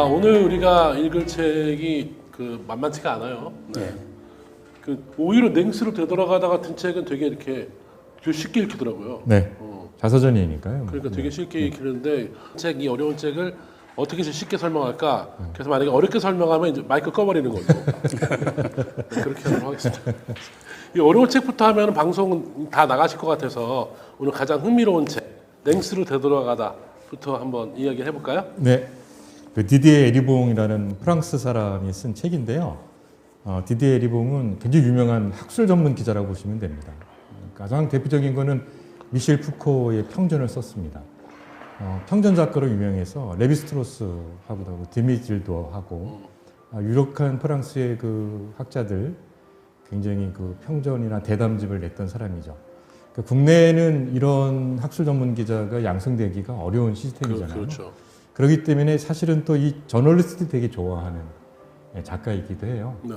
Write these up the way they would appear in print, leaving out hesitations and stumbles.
오늘 우리가 읽을 책이 만만치가 않아요. 네. 오히려 냉스로 되돌아가다 같은 책은 되게 이렇게 쉽게 읽히더라고요. 네. 자서전이니까요. 그러니까 되게 쉽게 읽히는데 이 어려운 책을 어떻게 쉽게 설명할까? 그래서 만약에 어렵게 설명하면 이제 마이크 꺼버리는 거죠. 네, 그렇게 하도록 하겠습니다. 이 어려운 책부터 하면 방송은 다 나가실 것 같아서 오늘 가장 흥미로운 책 냉스로 되돌아가다부터 한번 이야기를 해볼까요? 네. 디디에 에리봉이라는 프랑스 사람이 쓴 책인데요. 디디에 에리봉은 굉장히 유명한 학술 전문 기자라고 보시면 됩니다. 가장 대표적인 거는 미셸 푸코의 평전을 썼습니다. 평전 작가로 유명해서 레비스트로스하고도 드미질도 하고 유력한 프랑스의 그 학자들 굉장히 그 평전이나 대담집을 냈던 사람이죠. 그러니까 국내에는 이런 학술 전문 기자가 양성되기가 어려운 시스템이잖아요. 그렇죠. 그렇기 때문에 사실은 또 이 저널리스트들이 되게 좋아하는 작가이기도 해요. 네.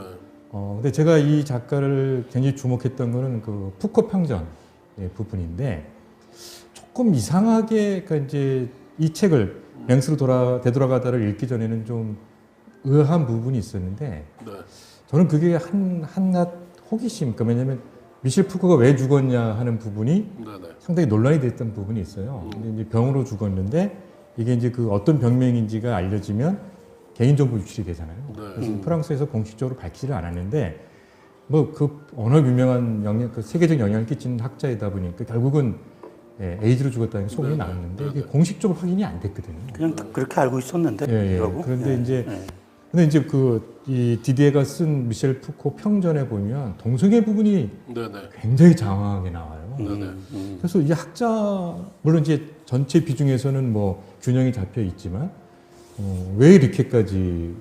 근데 제가 이 작가를 굉장히 주목했던 거는 그 푸코 평전 부분인데 조금 이상하게 그러니까 이제 이 책을 냉스로 되돌아가다를 읽기 전에는 좀 의아한 부분이 있었는데 네. 저는 그게 한낱 호기심, 그러니까 왜냐면 미셸 푸코가 왜 죽었냐 하는 부분이 네네. 상당히 논란이 됐던 부분이 있어요. 근데 이제 병으로 죽었는데 이게 이제 그 어떤 병명인지가 알려지면 개인정보 유출이 되잖아요. 네. 그래서 프랑스에서 공식적으로 밝히지를 않았는데 뭐 그 워낙 유명한 세계적 영향을 끼치는 학자이다 보니까 결국은 에이즈로 죽었다는 소문이 네. 나왔는데 이게 공식적으로 확인이 안 됐거든요. 그냥 그렇게 알고 있었는데. 이러고. 그런데 예. 근데 이제 이 디디에가 쓴 미셸 푸코 평전에 보면 동성애 부분이 네네. 굉장히 장황하게 나와요. 네네. 그래서 이 학자 물론 이제 전체 비중에서는 뭐 균형이 잡혀 있지만 왜 이렇게까지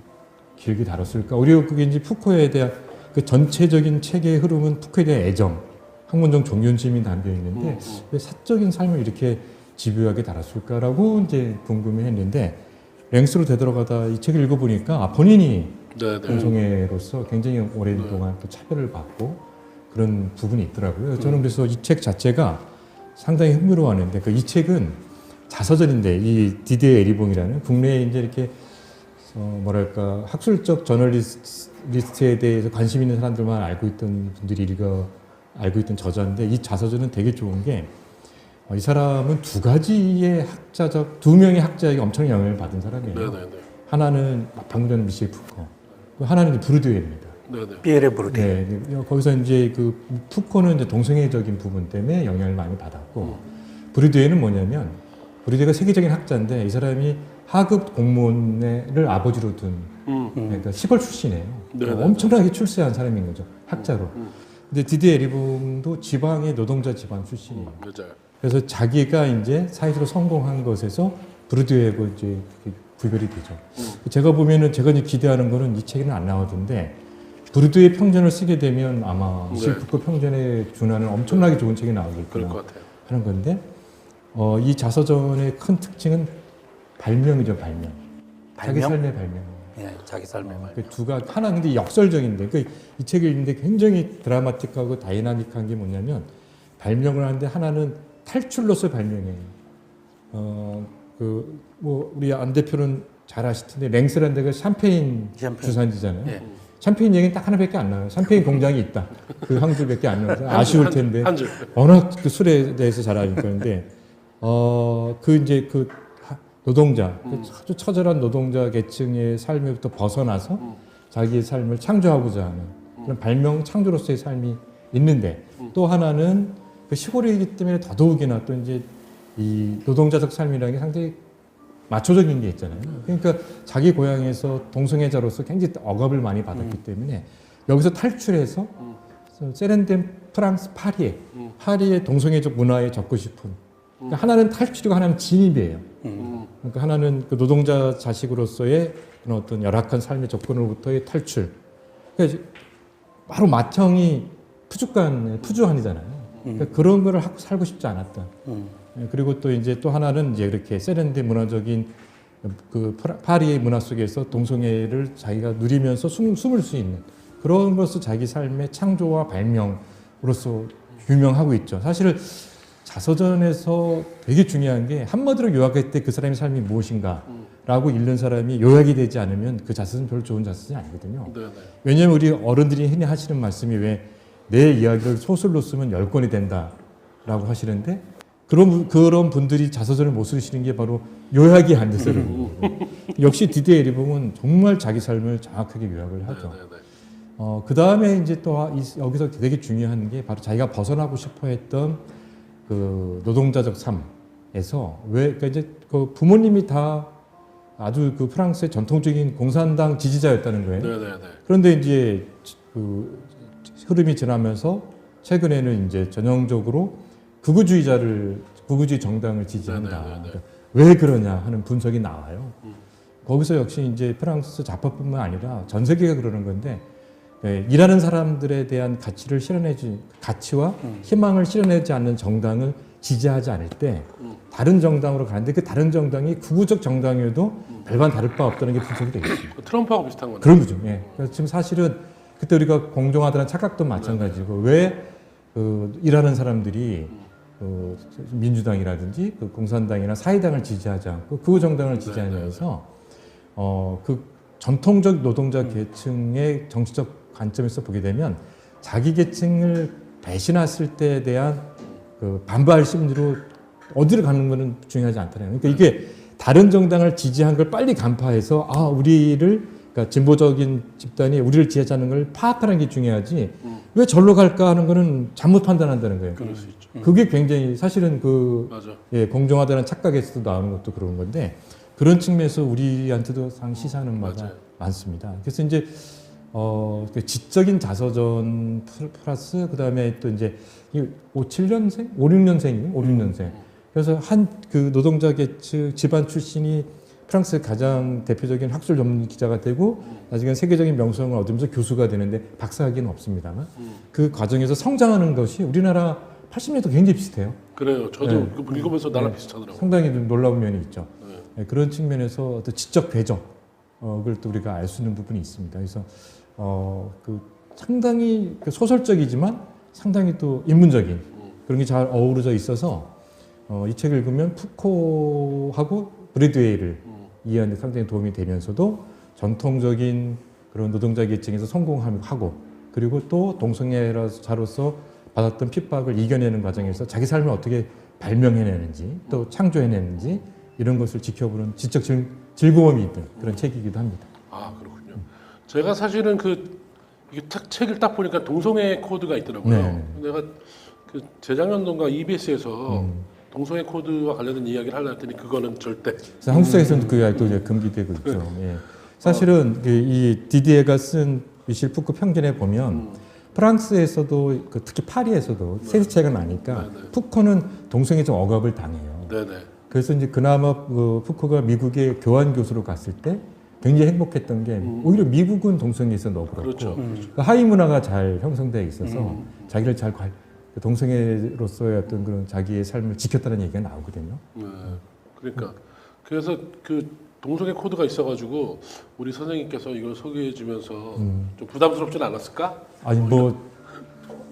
길게 다뤘을까? 오히려 그게 이제 푸코에 대한 그 전체적인 책의 흐름은 푸코에 대한 애정, 학문적 존경심이 담겨 있는데 왜 사적인 삶을 이렇게 집요하게 다뤘을까라고 이제 궁금해했는데 냉스로 되돌아가다 이 책을 읽어보니까 본인이 네네. 동성애로서 굉장히 오랜 동안 또 차별을 받고 그런 부분이 있더라고요. 저는 그래서 이 책 자체가 상당히 흥미로워하는데 이 책은 자서전인데 이 디디에 에리봉이라는 국내에 이제 이렇게 뭐랄까 학술적 저널리스트에 대해서 관심 있는 사람들만 알고 있던 분들이 알고 있던 저자인데 이 자서전은 되게 좋은 게 이 사람은 두 명의 학자에게 엄청난 영향을 받은 사람이에요. 네네네. 하나는 방금 전에 미셸 푸코, 하나는 부르디에입니다. 네네. 피에르 부르디에. 네, 거기서 이제 그 푸코는 이제 동성애적인 부분 때문에 영향을 많이 받았고 부르디에는 뭐냐면 부르디에가 세계적인 학자인데 이 사람이 하급 공무원을 아버지로 둔 그러니까 시골 출신이에요. 네네. 엄청나게 출세한 사람인 거죠, 학자로. 근데 디디에 에리봉도 지방의 노동자 집안 출신이에요. 맞아요. 그래서 자기가 이제 사회적으로 성공한 것에서 부르디에하고 이제 구별이 되죠. 제가 보면은 제가 이제 기대하는 거는 이 책에는 안 나오던데 부르디에 평전을 쓰게 되면 아마 미셸 푸코 평전에 준하는 엄청나게 좋은 책이 그럴 나오겠구나 것 같아요. 하는 건데 이 자서전의 큰 특징은 발명이죠, 발명. 자기 발명? 삶의 발명. 예, 자기 삶의 말. 그 하나 근데 역설적인데 이 책을 읽는데 굉장히 드라마틱하고 다이나믹한 게 뭐냐면 발명을 하는데 하나는 탈출로서 발명해요. 뭐 우리 안 대표는 잘 아실 텐데 랭스라는 데가 샴페인 주산지잖아요. 예. 샴페인 얘기는 딱 하나밖에 안 나와요. 샴페인 공장이 있다. 그 한 줄밖에 안 나와서 아쉬울 텐데. 한 줄. 워낙 그 술에 대해서 잘 아니까 근데 이제 그 노동자, 아주 처절한 노동자 계층의 삶에부터 벗어나서 자기의 삶을 창조하고자 하는 그런 발명 창조로서의 삶이 있는데 또 하나는 그 시골이기 때문에 더더욱이나 또 이제 이 노동자적 삶이라는 게 상당히 마초적인 게 있잖아요. 그러니까 자기 고향에서 동성애자로서 굉장히 억압을 많이 받았기 때문에 여기서 탈출해서 세련된 프랑스 파리의 동성애적 문화에 적고 싶은 그러니까 하나는 탈출이고 하나는 진입이에요. 그러니까 하나는 그 노동자 자식으로서의 그런 어떤 열악한 삶의 접근으로부터의 탈출. 그러니까 바로 맏형이 푸주한이잖아요. 그러니까 그런 거를 하고 살고 싶지 않았던. 그리고 또 이제 또 하나는 이제 이렇게 세련된 문화적인 그 파리의 문화 속에서 동성애를 자기가 누리면서 숨을 수 있는 그런 것을 자기 삶의 창조와 발명으로서 유명하고 있죠. 사실 자서전에서 되게 중요한 게 한마디로 요약할 때 그 사람의 삶이 무엇인가를 라고 읽는 사람이 요약이 되지 않으면 그 자서는 별로 좋은 자서전이 아니거든요. 네네. 왜냐하면 우리 어른들이 흔히 하시는 말씀이 왜 내 이야기를 소설로 쓰면 10권이 된다라고 하시는데 그런 분들이 자서전을 못 쓰시는 게 바로 요약이 안 돼서 그런 거예요. 역시 디디에 에리봉은 정말 자기 삶을 정확하게 요약을 하죠. 네네네. 그 다음에 이제 또 여기서 되게 중요한 게 바로 자기가 벗어나고 싶어 했던 그 노동자적 삶에서 그러니까 이제 그 부모님이 다 아주 그 프랑스의 전통적인 공산당 지지자였다는 거예요. 네네네. 그런데 이제 그 흐름이 지나면서 최근에는 이제 전형적으로 극우주의 정당을 지지한다. 네네네네. 그러니까 왜 그러냐 하는 분석이 나와요. 거기서 역시 이제 프랑스 좌파뿐만 아니라 전 세계가 그러는 건데 일하는 사람들에 대한 가치와 희망을 실현하지 않는 정당을 지지하지 않을 때 다른 정당으로 가는데 그 다른 정당이 극우적 정당이어도 별반 다를 바 없다는 게 분석이 되겠습니다. 트럼프하고 비슷한 거네. 그런 거죠. 예. 그래서 지금 사실은 그때 우리가 공정하다는 착각도 마찬가지고 왜 일하는 사람들이 민주당이라든지 그 공산당이나 사회당을 지지하지 않고 극우 정당을 지지하면서 그 전통적 노동자 계층의 정치적 관점에서 보게 되면 자기 계층을 배신했을 때에 대한 그 반발 심리로 어디를 가는 것은 중요하지 않다는 거예요. 그러니까 이게 다른 정당을 지지한 걸 빨리 간파해서 그러니까 진보적인 집단이 우리를 지지하는 걸 파악하는 게 중요하지 왜 절로 갈까 하는 거는 잘못 판단한다는 거예요. 그럴 수 있죠. 그게 굉장히 사실은 맞아. 공정하다는 착각에서도 나오는 것도 그런 건데 그런 측면에서 우리한테도 상 시사하는 바가 맞아요. 많습니다. 그래서 이제 그 지적인 자서전 플러스 그 다음에 또 이제 5, 6년생. 그래서 한 그 노동자 계층 집안 출신이 프랑스 가장 대표적인 학술 전문 기자가 되고 나중에 세계적인 명성을 얻으면서 교수가 되는데 박사학위는 없습니다만 그 과정에서 성장하는 것이 우리나라 80년도 굉장히 비슷해요. 그래요. 저도 그거 읽으면서 나랑 비슷하더라고요. 상당히 좀 놀라운 면이 있죠. 네. 그런 측면에서 또 지적 배적을 또 우리가 알 수 있는 부분이 있습니다. 그래서 그 상당히 소설적이지만 상당히 또 인문적인 그런 게 잘 어우러져 있어서 이 책을 읽으면 푸코하고 브래드웨이를 이해하는 데 상당히 도움이 되면서도 전통적인 그런 노동자 계층에서 성공하고 그리고 또 동성애자로서 받았던 핍박을 이겨내는 과정에서 자기 삶을 어떻게 발명해내는지 또 창조해내는지 이런 것을 지켜보는 지적 즐거움이 있는 그런 책이기도 합니다. 아 그렇군요. 제가 사실은 이게 책을 딱 보니까 동성애 코드가 있더라고요. 네. 내가 그 재작년도인가 EBS에서 동성애 코드와 관련된 이야기를 하려 했더니 그거는 절대. 그래서 한국사에서는 그게 아직도 이제 금기되고 있죠. 예. 사실은 이 디디에가 쓴 미셸 푸코 편견에 보면 프랑스에서도 특히 파리에서도 세대 차이가 나니까 푸코는 동성애적 억압을 당해요. 네네. 그래서 이제 그나마 푸코가 미국에 교환 교수로 갔을 때 굉장히 행복했던 게 오히려 미국은 동성애에서 너그럽고 그렇죠. 그 하위 문화가 잘 형성되어 있어서 자기를 잘 동성애로서의 어떤 그런 자기의 삶을 지켰다는 얘기가 나오거든요. 네. 그러니까 그래서 그 동성애 코드가 있어가지고 우리 선생님께서 이걸 소개해주면서 좀 부담스럽지는 않았을까? 아니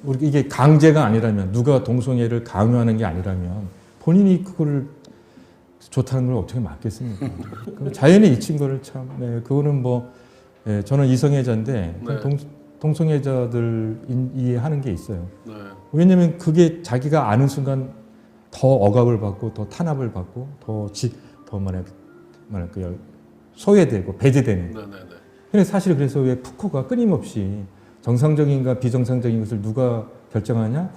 우리 이게 강제가 아니라면 누가 동성애를 강요하는 게 아니라면 본인이 그거를 좋다는 걸 어떻게 막겠습니까? 자연에 잊힌 거를 참 그거는 저는 이성애자인데 네. 동성애자들 이해하는 게 있어요. 네. 왜냐하면 그게 자기가 아는 순간 더 억압을 받고 더 탄압을 받고 더 소외되고 배제되는. 네네네. 근데 사실 그래서 왜 푸코가 끊임없이 정상적인가 비정상적인 것을 누가 결정하냐?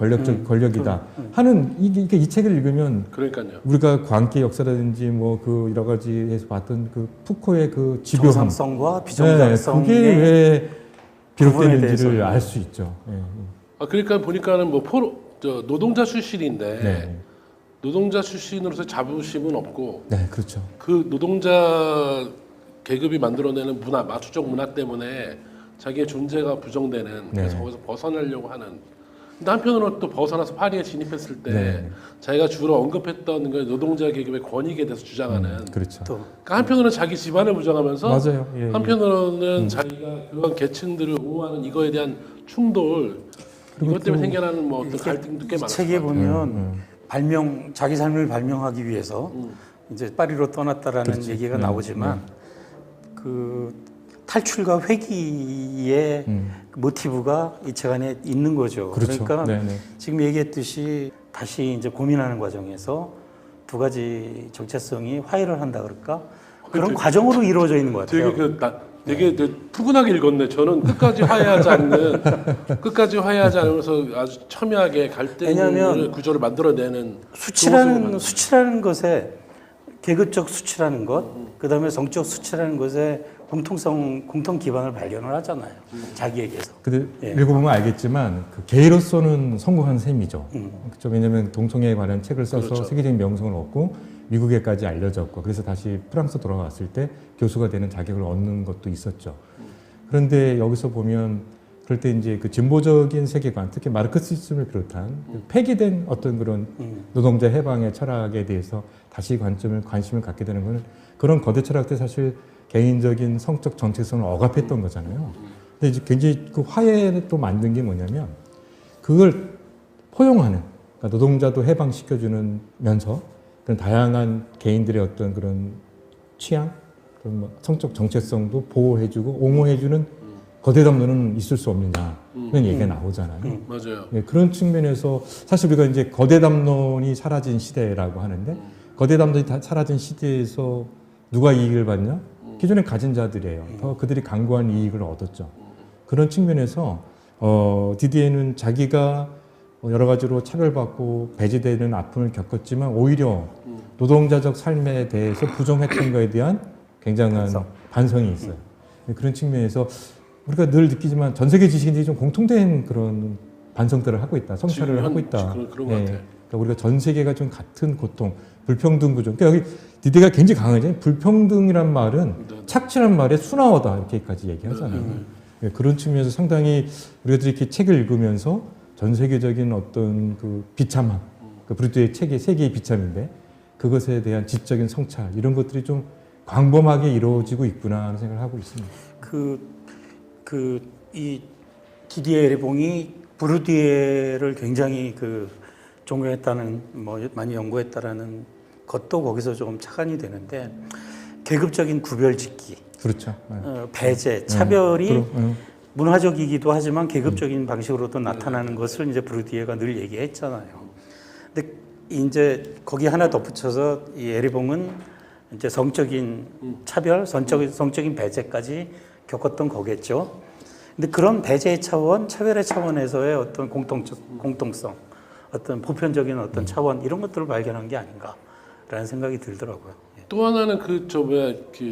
권력이다. 하는 이 책을 읽으면 그러니까요. 우리가 광기의 역사라든지 그 여러 가지에서 봤던 그 푸코의 그 집요함, 정상성과 비정상성의 그게 왜 구분에 비롯되는지를 대해서. 알 수 있죠. 예. 그러니까 보니까는 노동자 출신인데 네. 노동자 출신으로서 자부심은 없고 네, 그렇죠. 그 노동자 계급이 만들어내는 문화, 마초적 문화 때문에 자기의 존재가 부정되는 그래서 네. 거기서 벗어나려고 하는. 근데 한편으로는 또 벗어나서 파리에 진입했을 때 네. 자기가 주로 언급했던 그 노동자 계급의 권익에 대해서 주장하는. 그렇죠. 또 그러니까 한편으로는 자기 집안을 부정하면서 맞아요. 예, 한편으로는 자기가 그런 계층들을 옹호하는 이거에 대한 충돌 이것 때문에 생겨나는 어떤 갈등도 꽤 이 많았을 책에 것 같아요. 보면 자기 삶을 발명하기 위해서 이제 파리로 떠났다라는 그렇지. 얘기가 네, 나오지만 그 탈출과 회귀의 모티브가 이 책 안에 있는 거죠. 그렇죠. 그러니까 네네. 지금 얘기했듯이 다시 이제 고민하는 과정에서 두 가지 정체성이 화해를 한다 그럴까? 그런 과정으로 이루어져 있는 것 같아요. 되게 푸근하게 읽었네. 저는 끝까지 화해하지 않으면서 아주 첨예하게 갈등의 왜냐하면 구조를 만들어내는 수치라는 것에 계급적 수치라는 것, 그다음에 성적 수치라는 것에 공통 기반을 발견을 하잖아요. 자기에게서. 근데 예. 읽어보면 알겠지만 그 게이로서는 성공한 셈이죠. 그렇죠. 왜냐하면 동성애에 관한 책을 써서 그렇죠. 세계적인 명성을 얻고 미국에까지 알려졌고 그래서 다시 프랑스 돌아왔을 때 교수가 되는 자격을 얻는 것도 있었죠. 그런데 여기서 보면 그럴 때 이제 그 진보적인 세계관, 특히 마르크시즘을 비롯한 그 폐기된 어떤 그런 노동자 해방의 철학에 대해서 다시 관심을 갖게 되는 것은 그런 거대 철학들 사실 개인적인 성적 정체성을 억압했던 거잖아요. 근데 이제 굉장히 그 화해를 또 만든 게 뭐냐면 그걸 포용하는, 그러니까 노동자도 해방시켜주면서 그런 다양한 개인들의 어떤 그런 취향, 그런 뭐 성적 정체성도 보호해주고 옹호해주는 거대 담론은 있을 수 없느냐 그런 얘기가 나오잖아요. 맞아요. 네, 그런 측면에서 사실 우리가 이제 거대 담론이 사라진 시대라고 하는데 거대 담론이 다 사라진 시대에서 누가 이익을 받냐? 기존에 가진 자들이에요. 더 그들이 강고한 이익을 얻었죠. 그런 측면에서 디디에는 자기가 여러 가지로 차별받고 배제되는 아픔을 겪었지만 오히려 노동자적 삶에 대해서 부정했던 거에 대한 굉장한 반성이 있어요. 그런 측면에서 우리가 늘 느끼지만 전 세계 지식인들이 좀 공통된 그런 반성들을 하고 있다, 성찰을 하고 있다. 그런 것 예. 같아요. 그러니까 우리가 전 세계가 좀 같은 고통, 불평등 구조. 그러니까 여기 디디가 굉장히 강하죠. 불평등이란 말은 착취란 말에 순화어다 이렇게까지 얘기하잖아요. 예, 그런 측면에서 상당히 우리가 이렇게 책을 읽으면서 전 세계적인 어떤 그 비참함, 그 브루트의 책이 세계의 비참인데 그것에 대한 지적인 성찰 이런 것들이 좀 광범하게 이루어지고 있구나 하는 생각을 하고 있습니다. 이 디디에 에리봉이 부르디에를 굉장히 존경했다는 많이 연구했다라는 것도 거기서 좀 착안이 되는데 계급적인 구별짓기, 그렇죠. 배제, 차별이 네. 문화적이기도 하지만 계급적인 방식으로도 나타나는 것을 이제 부르디에가 늘 얘기했잖아요. 근데 이제 거기 하나 덧붙여서 이 에리봉은 이제 성적인 차별, 성적인 배제까지 겪었던 거겠죠. 근데 그런 배제의 차원, 차별의 차원에서의 어떤 공통성, 어떤 보편적인 어떤 차원 이런 것들을 발견한 게 아닌가라는 생각이 들더라고요. 또 하나는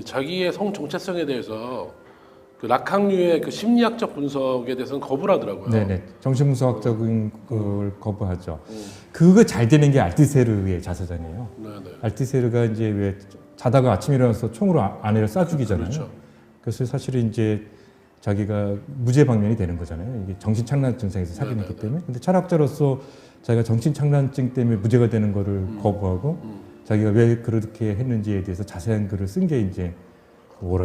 자기의 성 정체성에 대해서 그 락항류의 그 심리학적 분석에 대해서는 거부를 하더라고요. 네네. 정신분석적인 걸 거부하죠. 그거 잘 되는 게 알티세르의 자서전이에요. 네네. 알티세르가 이제 왜 자다가 아침에 일어나서 총으로 아내를 쏴 죽이잖아요. 그렇죠. 그래서 사실은 이제 자기가 무죄 방면이 되는 거잖아요. 이게 정신착란 증상에서 살인했기 때문에. 근데 철학자로서 자기가 정신착란증 때문에 무죄가 되는 거를 거부하고 자기가 왜 그렇게 했는지에 대해서 자세한 글을 쓴 게 이제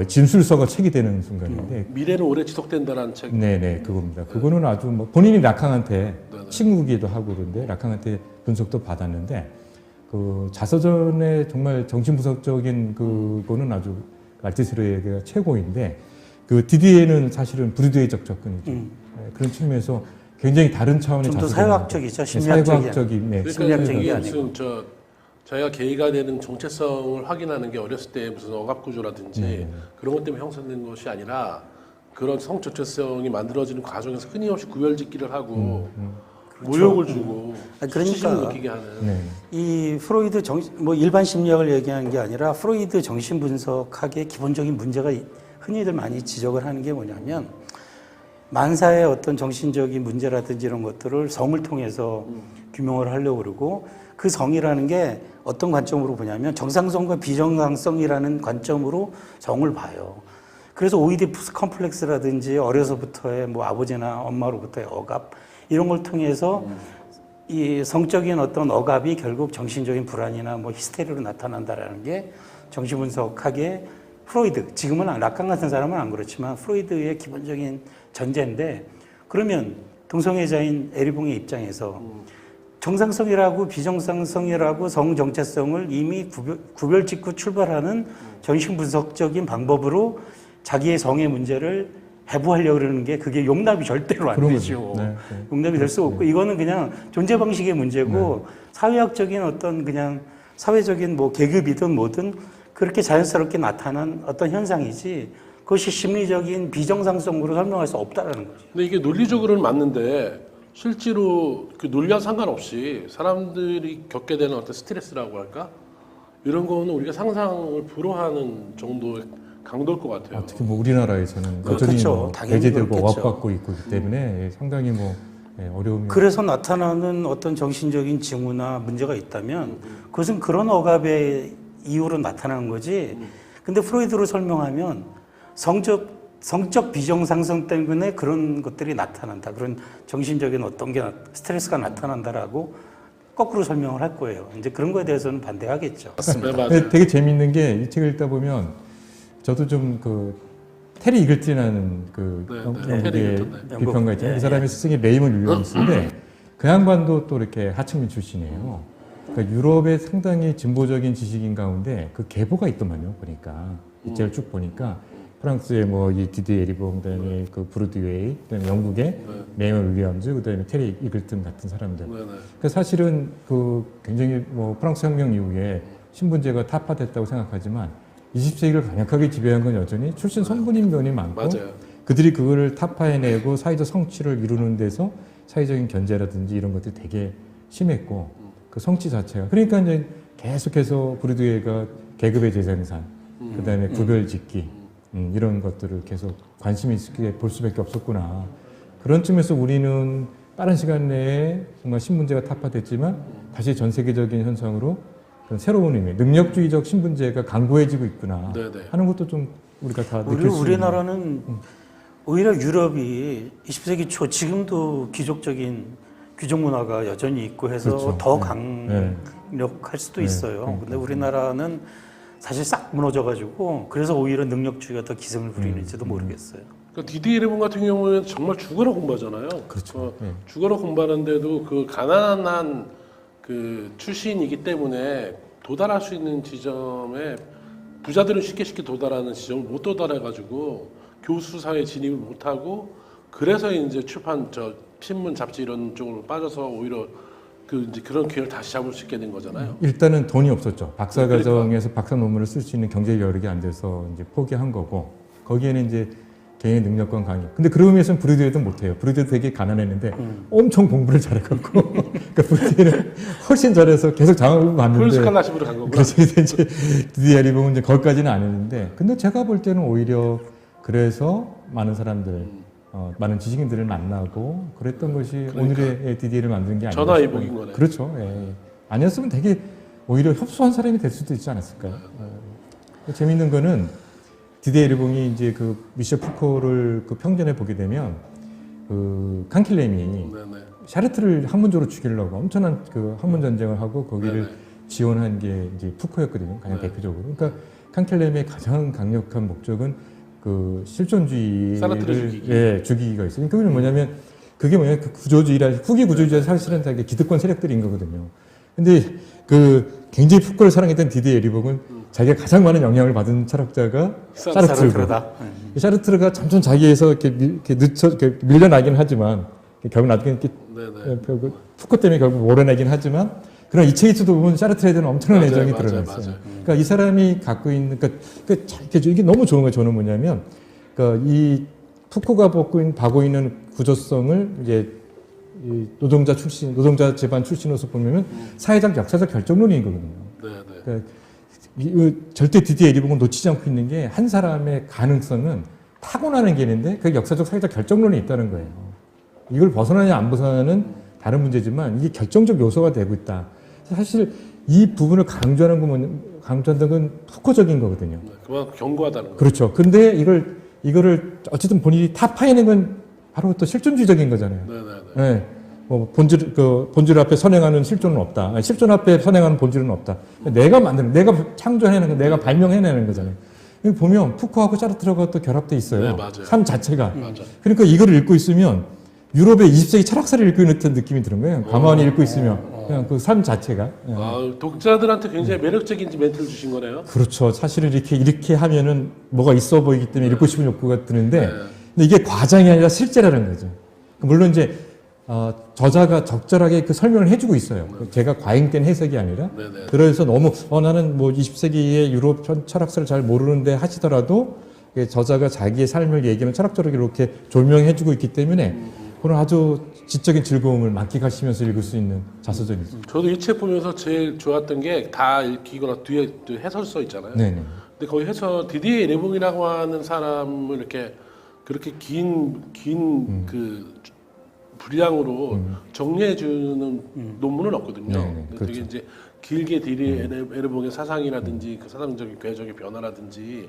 진술서가 책이 되는 순간인데. 미래는 오래 지속된다라는 책. 네네, 그겁니다. 그거는 아주 본인이 락항한테 네네. 친구기도 하고 그런데 락항한테 분석도 받았는데 그 자서전에 정말 정신분석적인 그거는 아주 알티세르가 최고인데 그 디디에는 사실은 브루디에적 접근이죠. 네, 그런 측면에서 굉장히 다른 차원의 좀 더 자서전을 사회학적이죠. 네, 심리학적인. 네. 심리학적인 게 이게 아니고. 무슨 자기가 게이가 되는 정체성을 확인하는 게 어렸을 때 무슨 억압 구조라든지 그런 것 때문에 형성된 것이 아니라 그런 성 정체성이 만들어지는 과정에서 끊임없이 구별짓기를 하고 모욕을 주고 그러니까 수치심을 느끼게 하는. 네. 이 프로이드 일반 심리학을 얘기하는 게 아니라 프로이드 정신분석학의 기본적인 문제가 흔히들 많이 지적을 하는 게 뭐냐면 만사의 어떤 정신적인 문제라든지 이런 것들을 성을 통해서 규명을 하려고 그러고 그 성이라는 게 어떤 관점으로 보냐면 정상성과 비정상성이라는 관점으로 성을 봐요. 그래서 오이디푸스 컴플렉스라든지 어려서부터의 아버지나 엄마로부터의 억압 이런 걸 통해서 이 성적인 어떤 억압이 결국 정신적인 불안이나 히스테리로 나타난다라는 게 정신분석학의 프로이드, 지금은 락강 같은 사람은 안 그렇지만 프로이드의 기본적인 전제인데 그러면 동성애자인 에리봉의 입장에서 정상성이라고 비정상성이라고 성정체성을 이미 구별짓고 출발하는 정신분석적인 방법으로 자기의 성의 문제를 해부하려고 그러는 게 그게 용납이 절대로 안 그런 되죠. 거죠. 네, 네. 용납이 될 수 없고 이거는 그냥 존재 방식의 문제고 사회학적인 어떤 그냥 사회적인 뭐 계급이든 뭐든 그렇게 자연스럽게 나타난 어떤 현상이지 그것이 심리적인 비정상성으로 설명할 수 없다라는 거죠. 근데 이게 논리적으로는 맞는데 실제로 그 논리와 상관없이 사람들이 겪게 되는 어떤 스트레스라고 할까? 이런 거는 우리가 상상을 불허하는 정도의 강도일 것 같아요. 특히 뭐 우리나라에서는 그렇죠. 여전히 뭐 당연히 배제되고 그렇겠죠. 억압받고 있기 때문에 상당히 뭐 어려움이. 그래서 나타나는 어떤 정신적인 징후나 문제가 있다면 그것은 그런 억압의 이유로 나타나는 거지. 근데 프로이드로 설명하면 성적 비정상성 때문에 그런 것들이 나타난다. 그런 정신적인 어떤 게 스트레스가 나타난다라고 거꾸로 설명을 할 거예요. 이제 그런 거에 대해서는 반대하겠죠. 네, 맞아요. 근데 되게 재밌는 게 이 책을 읽다 보면 저도 좀 그 테리 이글튼이라는 그 테리 영국의 이글튼, 비평가 있잖아요. 이 사람의 스승이 레이먼 윌리엄스인데 그 양반도 또 이렇게 하층민 출신이에요. 그러니까 유럽의 상당히 진보적인 지식인 가운데 그 계보가 있더만요. 보니까 이 책을 쭉 보니까 프랑스의 뭐 이 디디에 리봉, 그다음에 그 브루드웨이, 그다음에 영국의 레이먼 윌리엄스, 그다음에 테리 이글튼 같은 사람들. 그러니까 사실은 그 굉장히 뭐 프랑스 혁명 이후에 신분제가 타파됐다고 생각하지만 20세기를 강력하게 지배한 건 여전히 출신 성분인 면이 많고 맞아요. 그들이 그거를 타파해내고 사회적 성취를 이루는 데서 사회적인 견제라든지 이런 것들이 되게 심했고 그 성취 자체가 그러니까 이제 계속해서 브루드웨이가 계급의 재생산 그다음에 구별짓기 이런 것들을 계속 관심 있게 볼 수밖에 없었구나. 그런 측면에서 우리는 빠른 시간 내에 정말 신분제가 타파됐지만 다시 전 세계적인 현상으로 그런 새로운 의미, 능력주의적 신분제가 강고해지고 있구나 네네. 하는 것도 좀 우리가 다 느낄 수 있는. 우리나라는 오히려 유럽이 20세기 초 지금도 귀족적인 귀족 문화가 여전히 있고 해서 그렇죠. 더 네. 강력할 수도 네. 있어요. 그러니까. 근데 우리나라는 사실 싹 무너져가지고 그래서 오히려 능력주의가 더 기승을 부리는지도 모르겠어요. 그러니까 디디 리본 같은 경우에는 정말 죽어라 공부하잖아요. 그렇죠. 네. 죽어라 공부하는데도 그 가난한 그 출신이기 때문에 도달할 수 있는 지점에 부자들은 쉽게 도달하는 지점을 못 도달해가지고 교수 사회에 진입을 못하고 그래서 이제 출판 신문 잡지 이런 쪽으로 빠져서 오히려 그 이제 그런 기회를 다시 잡을 수 있게 된 거잖아요. 일단은 돈이 없었죠. 박사 과정에서 박사 논문을 쓸 수 있는 경제 여력이 안 돼서 이제 포기한 거고 거기에는 이제 개인의 능력과 강의. 근데 그런 의미에서는 브루드웨이도 못해요. 브루드웨이도 되게 가난했는데 엄청 공부를 잘해갖고 그러니까 브루드웨이는 훨씬 잘해서 계속 장학을 받는데 풀스칼라십으로 간 거구나. 그래서 이제 디디에 리봉은 이제 거기까지는 안 했는데 근데 제가 볼 때는 오히려 그래서 많은 사람들 많은 지식인들을 만나고 그랬던 것이 오늘의 디디를 만드는 게 아니라 전화위복인 거네. 그렇죠. 예. 아니었으면 되게 오히려 협소한 사람이 될 수도 있지 않았을까요? 재밌는 거는 디디에 리봉이 이제 그 미셸 푸코를 그 평전에 보게 되면 그 칸킬렘이 네네. 샤르트를 학문적으로 죽이려고 엄청난 그 학문 전쟁을 하고 거기를 네네. 지원한 게 이제 푸코였거든요. 가장 네. 대표적으로. 그러니까 칸켈렘의 가장 강력한 목적은 그 실존주의를 사르트를 죽이기. 죽이기가 있어요. 그게 뭐냐면 그 구조주의라 후기 구조주의자 사실은 다 이게 기득권 세력들인 거거든요. 근데 그 굉장히 푸코를 사랑했던 디디에 리봉은 자기가 가장 많은 영향을 받은 철학자가 샤르트르다. 샤르트르가 점점 자기에서 이렇게 밀려나긴 하지만 결국 나중에 이렇게 푸코 때문에 결국 몰아내긴 하지만 그러나 이 책에서도 보면 샤르트르에 대한 엄청난 애정이 드러났어요. 그러니까 이 사람이 갖고 있는 이게 너무 좋은 거예요. 저는 뭐냐면 그러니까 이 푸코가 받고 있는 구조성을 이제 이 노동자 집안 출신으로서 보면 사회적 역사적 결정론인 거거든요. 그러니까 절대 디디에 리봉은 놓치지 않고 있는 게 한 사람의 가능성은 타고나는 게 있는데 그 역사적 사회적 결정론이 있다는 거예요. 이걸 벗어나냐 안 벗어나는 다른 문제지만 이게 결정적 요소가 되고 있다. 사실 이 부분을 강조한다는 건 푸코적인 거거든요. 그만큼 견고하다는 거예요. 그렇죠. 근데 이거를 어쨌든 본인이 타파해낸 건 바로 또 실존주의적인 거잖아요. 네. 뭐 본질 앞에 선행하는 실존은 없다. 실존 앞에 선행하는 본질은 없다. 내가 만드는, 내가 창조해내는 거, 내가 발명해내는 거잖아요. 여기 보면 푸코하고 샤르트르가 또 결합돼 있어요. 네, 맞아요. 삶 자체가. 맞아요. 그러니까 이거를 읽고 있으면 유럽의 20세기 철학사를 읽고 있는 듯한 느낌이 드는 거예요. 가만히 읽고 있으면 그냥 그 삶 자체가. 아, 독자들한테 굉장히 매력적인 멘트를 주신 거네요. 그렇죠. 사실은 이렇게 하면은 뭐가 있어 보이기 때문에 읽고 싶은 욕구가 드는데, 근데 이게 과장이 아니라 실제라는 거죠. 물론 이제 저자가 적절하게 그 설명을 해주고 있어요. 제가 과잉된 해석이 아니라. 네네. 그래서 너무 나는 뭐 20세기의 유럽 철학사를 잘 모르는데 하시더라도 저자가 자기의 삶을 얘기하면 철학적으로 이렇게 조명해주고 있기 때문에 그런 아주 지적인 즐거움을 만끽하시면서 읽을 수 있는 자서전이죠. 저도 이 책 보면서 제일 좋았던 게 다 읽히거나 뒤에 또 해설서 있잖아요. 네네. 근데 거기 디디에 레봉이라고 하는 사람을 이렇게 그렇게 긴 그 분량으로 정리해주는 논문은 없거든요. 네, 근데 그렇죠. 되게 이제 길게 디디에 에르봉의 사상이라든지 그 사상적인 궤적의 변화라든지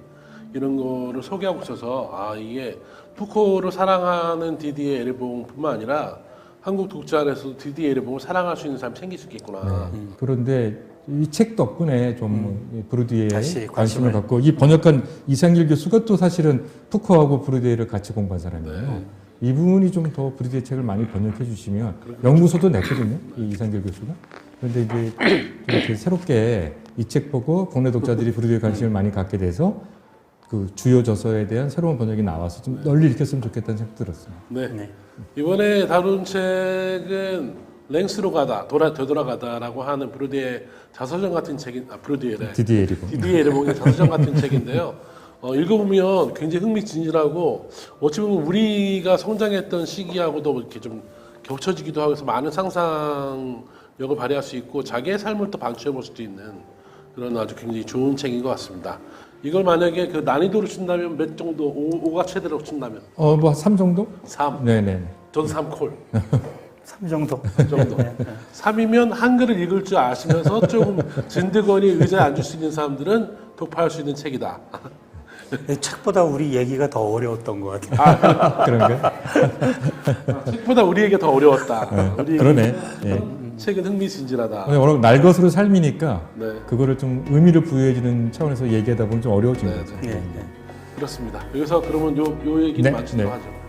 이런 거를 소개하고 있어서 아 이게 푸코를 사랑하는 디디에 에르봉뿐만 아니라 한국 독자 안에서도 디디에 에르봉을 사랑할 수 있는 사람이 생길 수 있겠구나. 그런데 이 책 덕분에 좀 브루디에 다시 관심을 갖고 이 번역한 이상길 교수가 또 사실은 푸코하고 브루디에를 같이 공부한 사람이에요. 이분이 좀 더 브루디에 책을 많이 번역해 주시면 연구소도 냈거든요. 이 이상길 교수가. 그런데 이제 좀 이렇게 새롭게 이 책 보고 국내 독자들이 브루디에 관심을 많이 갖게 돼서 그 주요 저서에 대한 새로운 번역이 나와서 좀 널리 읽혔으면 좋겠다는 생각 들었습니다. 네. 네. 이번에 다룬 책은 랭스로 가다, 되돌아가다라고 하는 브루디의 자서전 같은 책인, 브루디에래. 디디에 리고. 디디에 레봉의 자서전 같은 책인데요. 읽어보면 굉장히 흥미진진하고 어찌 보면 우리가 성장했던 시기하고도 이렇게 좀 겹쳐지기도 하고 해서 많은 상상력을 발휘할 수 있고 자기의 삶을 또 방추해볼 수도 있는 그런 아주 굉장히 좋은 책인 것 같습니다. 이걸 만약에 그 난이도를 준다면 몇 정도, 5가 최대로 준다면? 뭐 3 정도? 3. 네네. 저도 3콜. 3 정도. 3 정도. 3이면 한글을 읽을 줄 아시면서 조금 진드거니 의자에 앉을 수 있는 사람들은 독파할 수 있는 책이다. 책보다 우리 얘기가 더 어려웠던 것 같아요. 그런가요? 책보다 우리에게 더 어려웠다. 우리 그러네. 예. 책은 흥미진진하다. 워낙 날 것으로 삶이니까 네. 그거를 좀 의미를 부여해주는 차원에서 얘기하다 보면 좀 어려워진 네, 거죠. 네, 네. 그렇습니다. 여기서 그러면 요 얘기를 네, 마치도록 네. 하죠.